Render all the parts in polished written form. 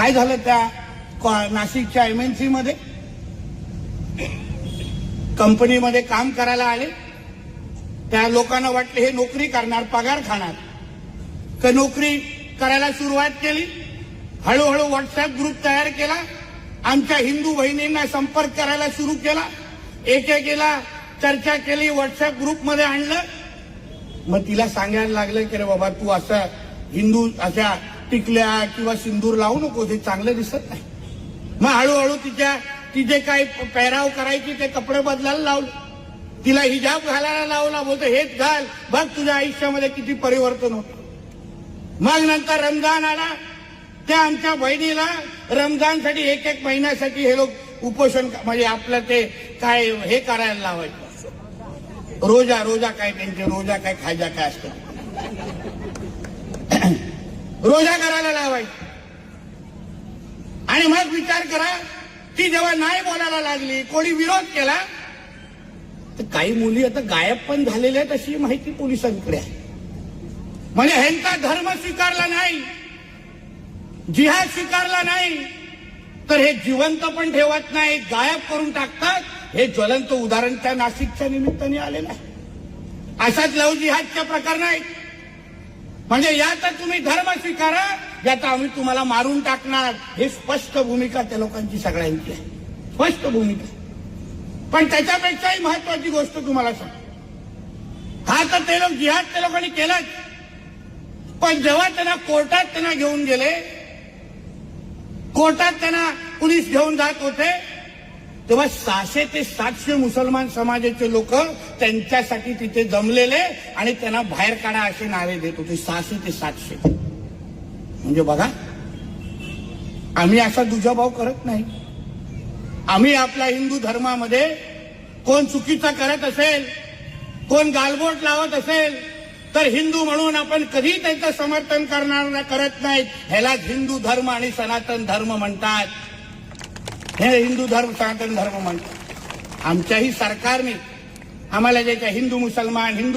काय झालं त्या नाशिकच्या MNC मध्ये? कंपनीमध्ये काम करायला आले, त्या लोकांना वाटले हे नोकरी करणार, पगार खाणार, तर नोकरी करायला सुरुवात केली. हळूहळू व्हॉट्सअप ग्रुप तयार केला, आमच्या हिंदू बहिणींना संपर्क करायला सुरू केला, एकेकीला चर्चा केली, व्हॉट्सअप ग्रुपमध्ये आणलं. मग तिला सांगायला लागलं की रे बाबा तू असं हिंदू अशा टिकल्या किंवा सिंदूर लावू नको, ते चांगलं दिसत नाही. मग हळूहळू तिचे काय पेहराव करायची ते कपडे बदलायला लावले, तिला हिजाब घालायला लावला, बोलतो हेच घाल, बघ तुझ्या आयुष्यामध्ये किती परिवर्तन होतं. मग नंतर रमजान आला, त्या आमच्या बहिणीला रमजानसाठी एक महिन्यासाठी हे लोक उपोषण म्हणजे आपलं ते काय हे करायला लावायचं, रोजा काय त्यांचे रोजा काय खाजा काय असतं, रोजा करायला लावायचं. आणि मग विचार करा, ती जेव्हा नाही बोलायला लागली, कोणी विरोध केला, तर काही मुली आता गायब पण झालेल्या आहेत अशी माहिती पोलिसांकडे आहे. म्हणजे ह्यांचा धर्म स्वीकारला नाही, जिहाद स्वीकारला नाही, तर हे जिवंत पण ठेवत नाही, गायब करून टाकतात. हे ज्वलंत उदाहरण त्या नाशिकच्या निमित्ताने आलेलं आहे. अशाच लव जिहादच्या प्रकार नाही. म्हणजे या तर तुम्ही धर्म स्वीकारा, यात आम्ही तुम्हाला मारून टाकणार, हे स्पष्ट भूमिका त्या लोकांची सगळ्यांची आहे, स्पष्ट भूमिका. पण त्याच्यापेक्षाही महत्वाची गोष्ट तुम्हाला सांग, हा तर ते लोक जिहाद त्या लोकांनी केलाच, पण जेव्हा त्यांना कोर्टात त्यांना घेऊन गेले, कोर्टात त्यांना पोलीस घेऊन जात होते, तेव्हा 600 ते 700 मुसलमान समाजाचे लोक त्यांच्यासाठी तिथे जमलेले आणि त्यांना बाहेर काढा असे नारे देत होते. 600 ते 700 म्हणजे बघा, आम्ही असा दुजाभाव करत नाही. आम्ही आपल्या हिंदू धर्मामध्ये कोण चुकीचा करत असेल, कोण गालबोट लावत असेल, तर हिंदू म्हणून आपण कधी त्यांचं समर्थन करत नाहीत. ह्यालाच हिंदू धर्म आणि सनातन धर्म म्हणतात. हे हिंदू धर्म सनातन धर्म म्हणतात. आमच्याही सरकारने आम्हाला जे काही हिंदू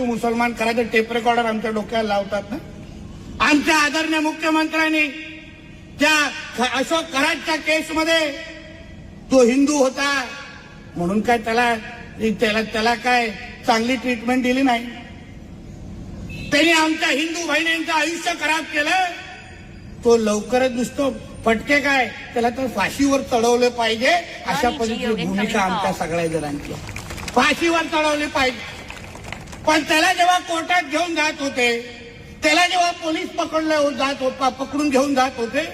मुसलमान करायचं टेप रेकॉर्डर आमच्या डोक्याला लावतात ना. आमच्या आदरणीय मुख्यमंत्र्यांनी त्या अशोक कराडच्या केसमध्ये तो हिंदू होता म्हणून काय त्याला काय चांगली ट्रीटमेंट दिली नाही. त्यांनी आमच्या हिंदू बहिणींचं आयुष्य खराब केलं. तो लवकरच नुसतं फटके काय, त्याला तर फाशीवर चढवले पाहिजे अशा पद्धतीची भूमिका आमच्या सगळ्या जणांची, फाशीवर चढवले पाहिजे. पण त्याला जेव्हा कोर्टात घेऊन जात होते, त्याला जेव्हा पोलीस पकडून घेऊन जात होते,